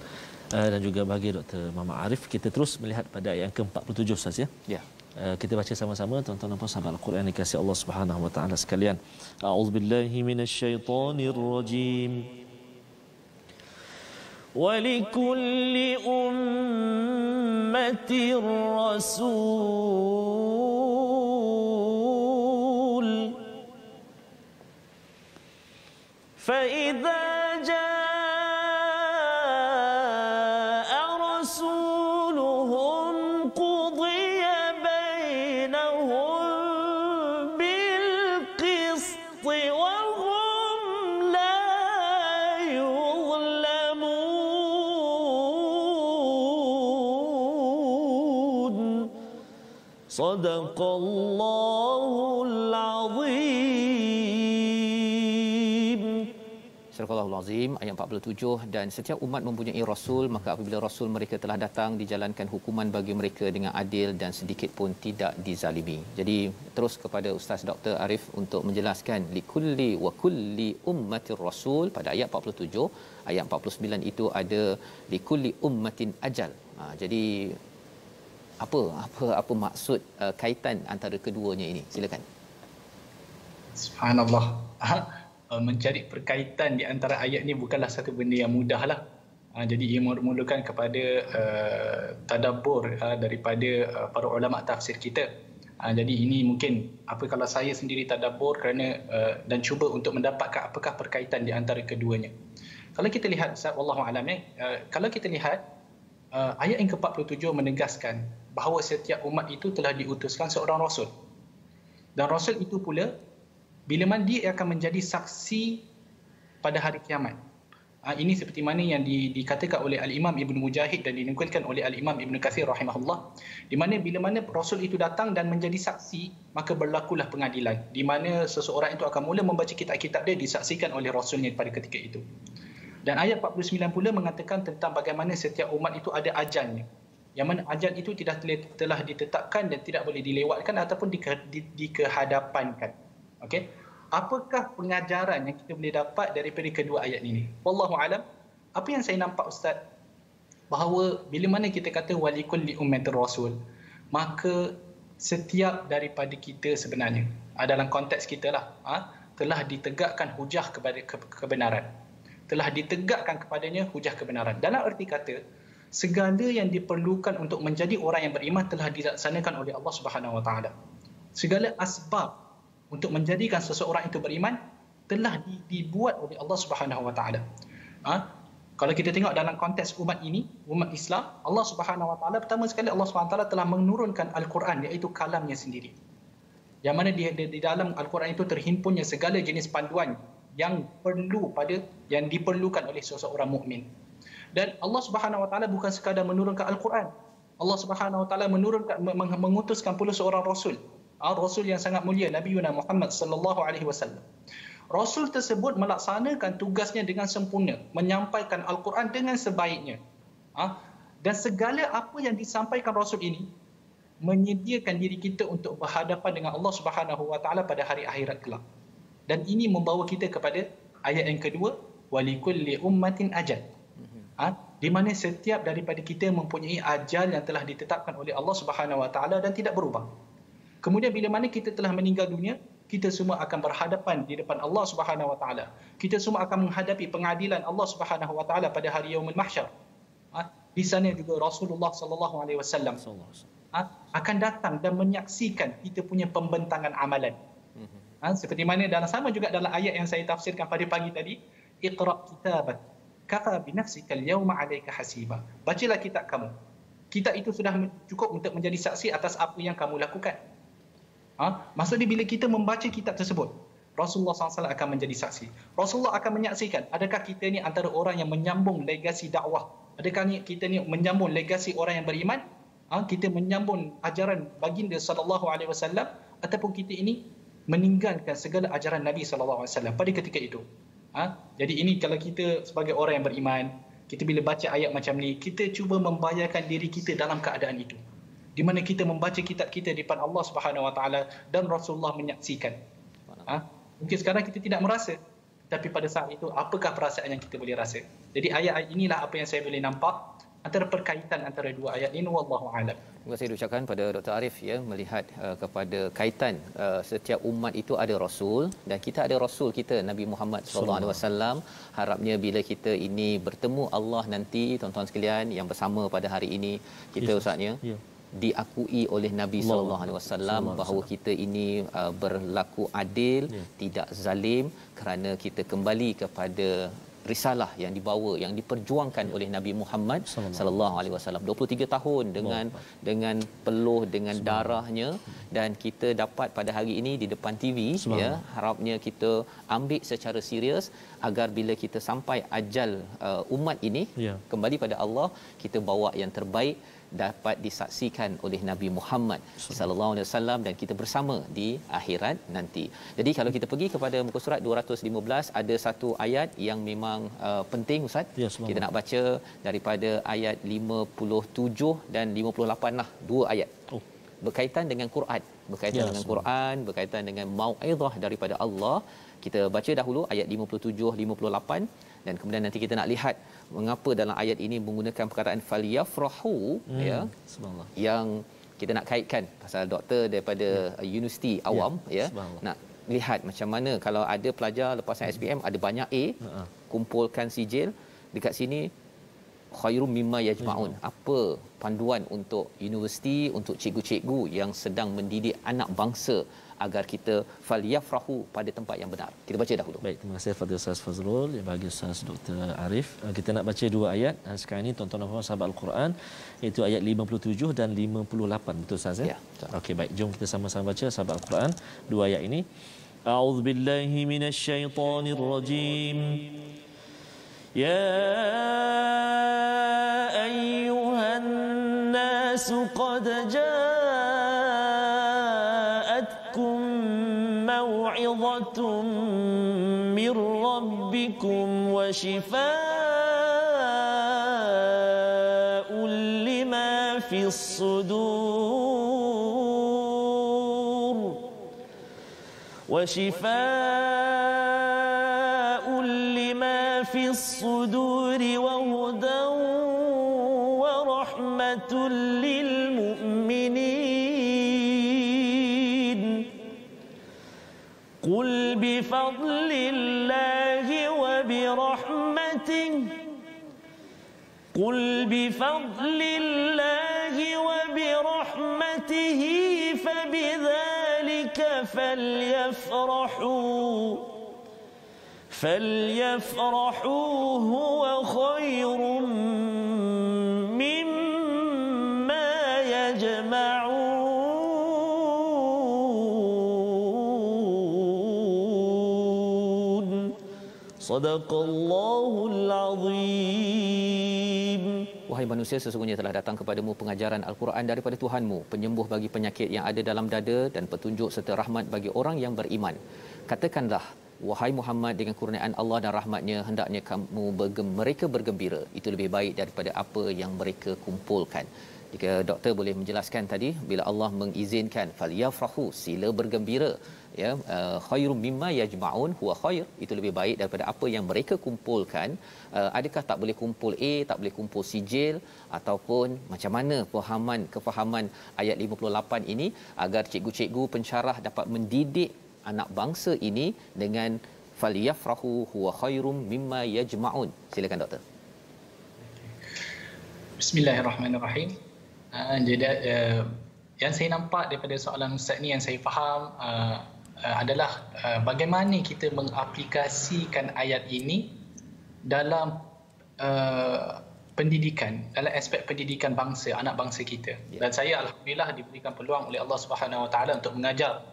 dan juga bagi Dr. Muhammad Arif. Kita terus melihat pada ayat yang ke-47 Ustaz ya. Ya. Kita baca sama-sama tuan-tuan dan puan sahabat Al-Quran dikasihi Allah Subhanahu wa taala sekalian. A'udzubillahi minasyaitonirrajim. وَلِكُلِّ أُمَّةٍ رَّسُولٌ فَإِذَا جَاءَ رَسُولُهُمْ قُضِيَ بَيْنَهُم بِالْقِسْطِ وَهُمْ لَا يُظْلَمُونَ صدق الله العظيم. Surah Al-Azim ayat 47. Dan setiap umat mempunyai rasul, maka apabila rasul mereka telah datang, dijalankan hukuman bagi mereka dengan adil dan sedikit pun tidak dizalimi. Jadi terus kepada Ustaz Dr. Arif untuk menjelaskan likulli wa kulli ummatir rasul pada ayat 47. Ayat 49 itu ada likulli ummatin ajal. Jadi apa maksud kaitan antara keduanya ini? Silakan. Subhanallah. Mencari perkaitan di antara ayat ni bukanlah satu benda yang mudah lah. Jadi ia memerlukan kepada tadabbur daripada para ulama tafsir kita. Jadi ini mungkin kalau saya sendiri tadabbur kerana dan cuba untuk mendapatkan apakah perkaitan di antara keduanya. Kalau kita lihat, wallahu alam, kalau kita lihat ayat yang ke-47 menegaskan bahawa setiap umat itu telah diutuskan seorang rasul. Dan rasul itu pula bila mana dia akan menjadi saksi pada hari kiamat. Ini seperti mana yang dikatakan oleh Al-Imam Ibn Mujahid dan dinukilkan oleh Al-Imam Ibn Kathir rahimahullah, di mana bila mana rasul itu datang dan menjadi saksi, maka berlakulah pengadilan, di mana seseorang itu akan mula membaca kitab-kitab dia disaksikan oleh rasulnya pada ketika itu. Dan ayat 49 pula mengatakan tentang bagaimana setiap umat itu ada ajalnya, yang mana ajal itu telah ditetapkan dan tidak boleh dilewatkan ataupun dikehadapankan. Okey, apakah pengajaran yang kita boleh dapat daripada kedua ayat ini? Wallahu alam. Apa yang saya nampak Ustaz, bahawa bila mana kita kata walikulli ummatir rasul, maka setiap daripada kita sebenarnya dalam konteks kita lah telah ditegakkan hujah kepada kebenaran. Telah ditegakkan kepadanya hujah kebenaran. Dalam erti kata, segala yang diperlukan untuk menjadi orang yang beriman telah dilaksanakan oleh Allah Subhanahu Wa Taala. Segala asbab untuk menjadikan seseorang itu beriman telah dibuat oleh Allah Subhanahu Wa Taala. Kalau kita tengok dalam konteks umat ini, umat Islam, Allah Subhanahu Wa Taala, pertama sekali Allah Subhanahu Wa Taala telah menurunkan Al-Quran, iaitu kalamnya sendiri. Yang mana di dalam Al-Quran itu terhimpunnya segala jenis panduan yang diperlukan oleh seseorang mukmin. Dan Allah Subhanahu Wa Taala bukan sekadar menurunkan Al-Quran. Allah Subhanahu Wa Taala mengutuskan pula seorang rasul. Rasul yang sangat mulia, Nabi Muhammad sallallahu alaihi wasallam. Rasul tersebut melaksanakan tugasnya dengan sempurna, menyampaikan Al-Quran dengan sebaiknya. Dan segala apa yang disampaikan Rasul ini menyediakan diri kita untuk berhadapan dengan Allah Subhanahu Wa Taala pada hari akhirat kelak. Dan ini membawa kita kepada ayat yang kedua, walikulli ummatin ajal. Di mana setiap daripada kita mempunyai ajal yang telah ditetapkan oleh Allah Subhanahu Wa Taala dan tidak berubah. Kemudian bila mana kita telah meninggal dunia, kita semua akan berhadapan di depan Allah Subhanahu Wa Taala. Kita semua akan menghadapi pengadilan Allah Subhanahu Wa Taala pada hari Yaumul Mahsyar. Di sana juga Rasulullah sallallahu alaihi wasallam akan datang dan menyaksikan kita punya pembentangan amalan. Seperti mana sama juga dalam ayat yang saya tafsirkan pada pagi tadi, Iqra' kitabak kafa bi nafsika al-yawma 'alayka hasiba. Bacalah kitab kamu. Kita itu sudah cukup untuk menjadi saksi atas apa yang kamu lakukan. Maksudnya bila kita membaca kitab tersebut, Rasulullah SAW akan menjadi saksi. Rasulullah akan menyaksikan adakah kita ni antara orang yang menyambung legasi dakwah, adakah kita ni menyambung legasi orang yang beriman, kita menyambung ajaran baginda sallallahu alaihi wasallam, ataupun kita ini meninggalkan segala ajaran Nabi sallallahu alaihi wasallam pada ketika itu. Jadi ini kalau kita sebagai orang yang beriman, kita bila baca ayat macam ni, kita cuba membayarkan diri kita dalam keadaan itu, di mana kita membaca kitab kita di depan Allah Subhanahu Wa Taala dan Rasulullah menyaksikan. Mungkin sekarang kita tidak merasa, tapi pada saat itu apakah perasaan yang kita boleh rasa? Jadi ayat-ayat inilah apa yang saya boleh nampak antara perkaitan antara dua ayat ini, wallahu a'lam. Terima kasih diucapkan pada Dr. Arif ya, melihat kepada kaitan setiap umat itu ada rasul, dan kita ada rasul kita Nabi Muhammad sallallahu alaihi wasallam. Harapnya bila kita ini bertemu Allah nanti, tuan-tuan sekalian yang bersama pada hari ini, kita ustaznya diakui oleh Nabi sallallahu alaihi wasallam bahawa kita ini berlaku adil, tidak zalim, kerana kita kembali kepada risalah yang dibawa, yang diperjuangkan oleh Nabi Muhammad sallallahu alaihi wasallam 23 tahun dengan peluh, dengan darahnya, dan kita dapat pada hari ini di depan TV ya. Harapnya kita ambil secara serius agar bila kita sampai ajal umat ini kembali pada Allah, kita bawa yang terbaik dapat disaksikan oleh Nabi Muhammad sallallahu alaihi wasallam, dan kita bersama di akhirat nanti. Jadi kalau kita pergi kepada muka surat 215, ada satu ayat yang memang penting ustaz. Kita nak baca daripada ayat 57 dan 58 lah, dua ayat. Berkaitan dengan Quran, berkaitan dengan mau'izah daripada Allah. Kita baca dahulu ayat 57 58, dan kemudian nanti kita nak lihat mengapa dalam ayat ini menggunakan perkataan falyafrahu ya, subhanallah, yang kita nak kaitkan pasal doktor daripada universiti awam nak lihat macam mana kalau ada pelajar lepasan SPM ada banyak A, kumpulkan sijil dekat sini, khairum mimma yajma'un. Apa panduan untuk universiti, untuk cikgu-cikgu yang sedang mendidik anak bangsa agar kita falyafrahu pada tempat yang benar. Kita baca dahulu. Baik, terima kasih kepada Ustaz Fazrul, yang bagi Ustaz Dr. Arif. Kita nak baca dua ayat sekarang ini, tuan-tuan dan puan sahabat Al-Quran, iaitu ayat 57 dan 58. Betul Ustaz ya? Okey, baik, jom kita sama-sama baca sahabat Al-Quran dua ayat ini. A'udzubillahi minasyaitonirrajim. Ya ayyuhan nasu qad maw'izatun min rabbikum wa shifaa'un lima fis sudur wa shifaa'un lima fis suduri wa hudan wa rahmatun lil mu'minin. قل بفضل الله وبرحمته فبذلك فليفرحوا هو خير مما يجمعون. صدق الله العظيم. Wahai manusia, sesungguhnya telah datang kepadamu pengajaran Al-Quran daripada Tuhanmu, penyembuh bagi penyakit yang ada dalam dada dan petunjuk serta rahmat bagi orang yang beriman. Katakanlah, wahai Muhammad, dengan kurniaan Allah dan rahmatnya hendaknya mereka bergembira. Itu lebih baik daripada apa yang mereka kumpulkan. Jika doktor boleh menjelaskan tadi, bila Allah mengizinkan falyafrahu, sila bergembira, ya, khairum mimma yajma'un huwa khair, itu lebih baik daripada apa yang mereka kumpulkan. Adakah tak boleh kumpul A, tak boleh kumpul sijil, ataupun macam mana kefahaman ayat 58 ini agar cikgu-cikgu pensyarah dapat mendidik anak bangsa ini dengan falyafrahu huwa khairum mimma yajma'un. Silakan doktor. Bismillahirrahmanirrahim. Jadi yang saya nampak daripada soalan Ustaz ni, yang saya faham adalah bagaimana kita mengaplikasikan ayat ini dalam pendidikan, dalam aspek pendidikan bangsa, anak bangsa kita. Dan saya alhamdulillah diberikan peluang oleh Allah Subhanahu Wa Taala untuk mengajar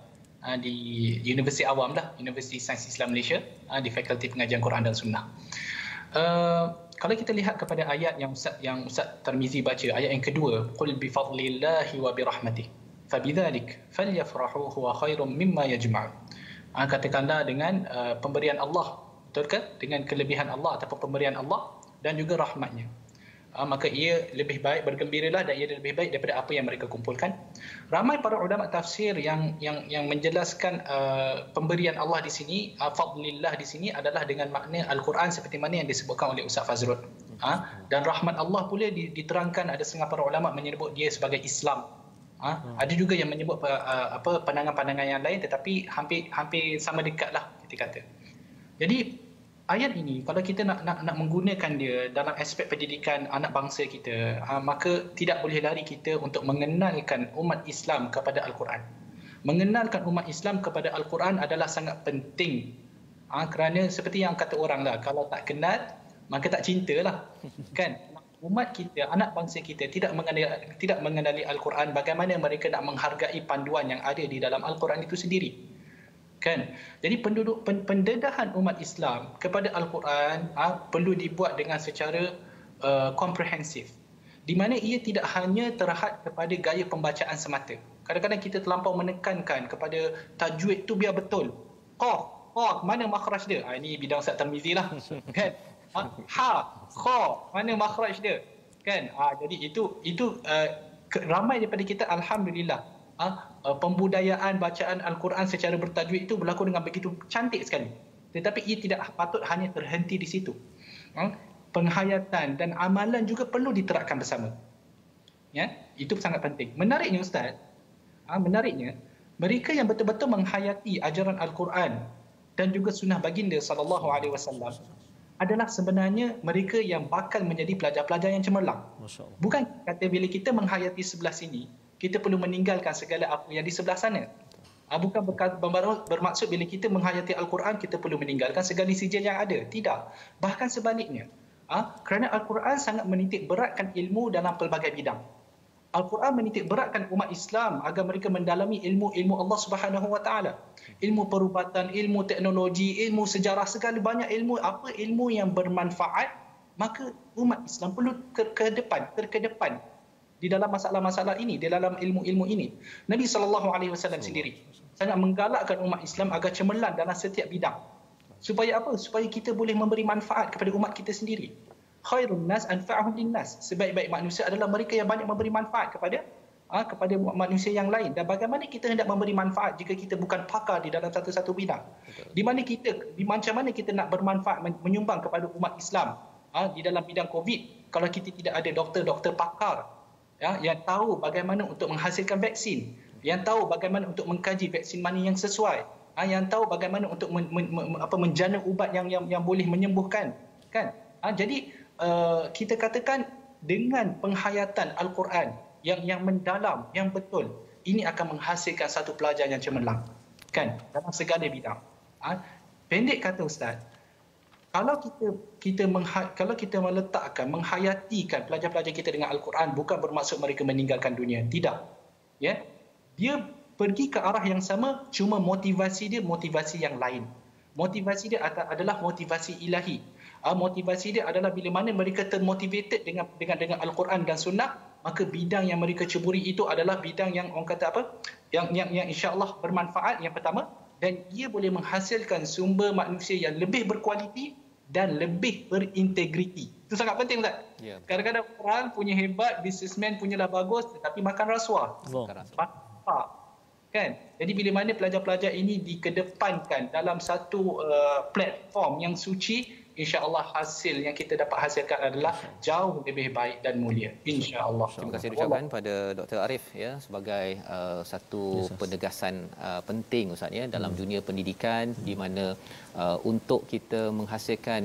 di Universiti Awam lah, Universiti Sains Islam Malaysia, di Fakulti Pengajian Quran dan Sunnah. Kalau kita lihat kepada ayat yang Ustaz Tarmizi baca, ayat yang kedua, qul bi fadlillahi wa bi rahmatih fabidzalik falyafrahu huwa khairum mimma yajma'un. Katakanlah dengan pemberian Allah, betul ke? Dengan kelebihan Allah ataupun pemberian Allah dan juga rahmatnya, maka ia lebih baik, bergembiralah, dan ia lebih baik daripada apa yang mereka kumpulkan. Ramai para ulama tafsir yang menjelaskan pemberian Allah di sini, fadlillah di sini adalah dengan makna Al-Quran seperti mana yang disebutkan oleh Ustaz Fazrul. Dan rahmat Allah pula diterangkan, ada setengah para ulama menyebut dia sebagai Islam. Ada juga yang menyebut pandangan-pandangan yang lain, tetapi hampir sama dekatlah kita kata. Jadi ayat ini kalau kita nak menggunakan dia dalam aspek pendidikan anak bangsa kita, maka tidak boleh lari kita untuk mengenalkan umat Islam kepada Al-Quran. Mengenalkan umat Islam kepada Al-Quran adalah sangat penting. Kerana seperti yang kata orang lah, kalau tak kenal maka tak cintalah. Kan? Umat kita, anak bangsa kita tidak mengenali Al-Quran, bagaimana mereka nak menghargai panduan yang ada di dalam Al-Quran itu sendiri. Kan? Jadi pendedahan umat Islam kepada Al-Quran perlu dibuat dengan secara komprehensif, di mana ia tidak hanya terhad kepada gaya pembacaan semata. Kadang-kadang kita terlampau menekankan kepada tajwid tu biar betul. Qaf, mana makhraj dia? Ini bidang Ustaz Tarmizi lah. Kan? Ha, kha, mana makhraj dia? Kan? Jadi itu ramai daripada kita alhamdulillah, pembudayaan bacaan Al-Quran secara bertajwid itu berlaku dengan begitu cantik sekali. Tetapi ia tidak patut hanya terhenti di situ. Penghayatan dan amalan juga perlu diterapkan bersama. Ya, itu sangat penting. Menariknya Ustaz, mereka yang betul-betul menghayati ajaran Al-Quran dan juga sunnah baginda sallallahu alaihi wasallam adalah sebenarnya mereka yang bakal menjadi pelajar-pelajar yang cemerlang. Bukan kata bila kita menghayati sebelah sini, kita perlu meninggalkan segala apa yang di sebelah sana. Bukan bermaksud bila kita menghayati Al-Quran, kita perlu meninggalkan segala sijil yang ada. Tidak. Bahkan sebaliknya. Kerana Al-Quran sangat menitik beratkan ilmu dalam pelbagai bidang. Al-Quran menitik beratkan umat Islam agar mereka mendalami ilmu-ilmu Allah Subhanahu Wa Taala. Ilmu perubatan, ilmu teknologi, ilmu sejarah, segala banyak ilmu. Apa ilmu yang bermanfaat, maka umat Islam perlu terkedepan di dalam masalah-masalah ini, di dalam ilmu-ilmu ini. Nabi SAW sendiri sangat menggalakkan umat Islam agar cemerlang dalam setiap bidang. Supaya apa? Supaya kita boleh memberi manfaat kepada umat kita sendiri. Khairun nas anfa'uhum linnas. Sebaik-baik manusia adalah mereka yang banyak memberi manfaat kepada manusia yang lain. Dan bagaimana kita hendak memberi manfaat jika kita bukan pakar di dalam satu-satu bidang? Macam mana kita nak bermanfaat, menyumbang kepada umat Islam di dalam bidang COVID kalau kita tidak ada doktor-doktor pakar yang tahu bagaimana untuk menghasilkan vaksin, yang tahu bagaimana untuk mengkaji vaksin mana yang sesuai, yang tahu bagaimana untuk menjana ubat yang boleh menyembuhkan, kan? Jadi kita katakan dengan penghayatan Al-Quran yang mendalam, yang betul, ini akan menghasilkan satu pelajar yang cemerlang, kan, dalam segala bidang. Pendek kata Ustaz, kalau kita meletakkan, menghayatikan pelajar-pelajar kita dengan Al-Quran, bukan bermaksud mereka meninggalkan dunia. Tidak. Ya, dia pergi ke arah yang sama, cuma motivasi dia motivasi yang lain. Motivasi dia adalah motivasi ilahi. Motivasi dia adalah bila mana mereka termotivated dengan Al-Quran dan Sunnah, maka bidang yang mereka ceburi itu adalah bidang yang orang kata apa? Yang insya-Allah bermanfaat, yang pertama, dan ia boleh menghasilkan sumber manusia yang lebih berkualiti dan lebih berintegriti. Itu sangat penting, Ustaz. Ya. Kadang-kadang orang punya hebat, businessman punyalah bagus, tetapi makan rasuah. Kan? Jadi bila mana pelajar-pelajar ini dikedepankan dalam satu platform yang suci, insya-Allah hasil yang kita dapat hasilkan adalah jauh lebih baik dan mulia, insya-Allah. Terima kasih diucapkan pada Dr. Arif ya sebagai satu penegasan penting Ustaz ya dalam dunia pendidikan, di mana untuk kita menghasilkan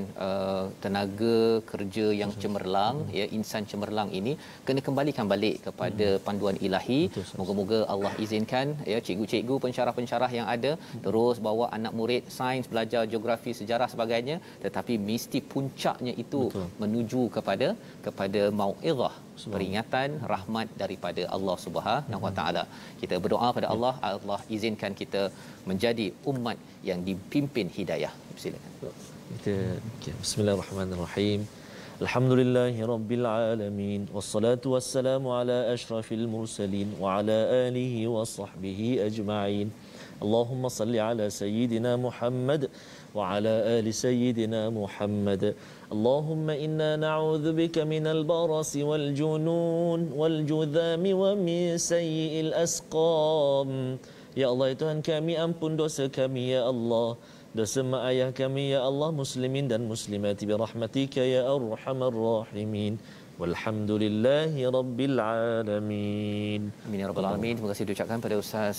tenaga kerja yang cemerlang ya, insan cemerlang ini kena kembalikan balik kepada panduan ilahi. Moga-moga Allah izinkan ya cikgu-cikgu, pensyarah-pensyarah yang ada terus bawa anak murid sains, belajar geografi, sejarah sebagainya, tetapi mesti puncaknya itu menuju kepada mau'izah, peringatan, rahmat daripada Allah Subhanahu Wa Taala. Kita berdoa pada Allah, Allah izinkan kita menjadi umat yang dipimpin hidayah. Silakan. Bismillahirrahmanirrahim. Alhamdulillahirabbil alamin, wassalatu wassalamu ala asyrafil mursalin wa ala alihi wa sahbihi ajma'in. Allahumma salli ala sayyidina Muhammad wa ala ali sayyidina Muhammad. Allahumma inna na'udzu bika minal barasi wal junun wal judhami wa min sayyi'il asqam. Ya Allah, ya Tuhan kami, ampun dosa kami ya Allah, dosa mak ayah kami ya Allah, muslimin dan muslimat bi rahmatika ya arhamar rahimin. Walhamdulillahi rabbil alamin. Amin ya rabbal alamin. Terima kasih diucapkan pada Ustaz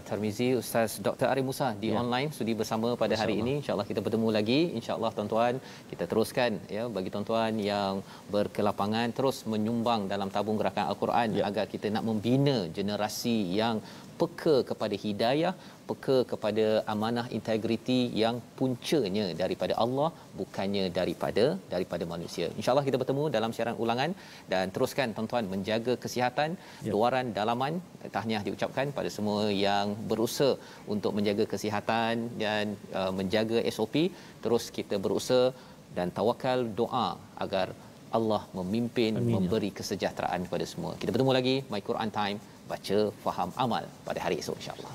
Tarmizi, Ustaz Dr. Arif Musa di online sudi bersama pada hari ini. Insya-Allah kita bertemu lagi. Insya-Allah tuan-tuan, kita teruskan ya bagi tuan-tuan yang berkelapangan terus menyumbang dalam tabung gerakan Al-Quran agar kita nak membina generasi yang peka kepada hidayah, peka kepada amanah integriti yang puncanya daripada Allah, bukannya daripada manusia. InsyaAllah kita bertemu dalam siaran ulangan, dan teruskan tuan-tuan menjaga kesihatan, luaran dalaman. Tahniah diucapkan pada semua yang berusaha untuk menjaga kesihatan dan menjaga SOP. Terus kita berusaha dan tawakal doa agar Allah memimpin, memberi kesejahteraan kepada semua. Kita bertemu lagi My Quran Time, baca, faham, amal pada hari esok insya-Allah.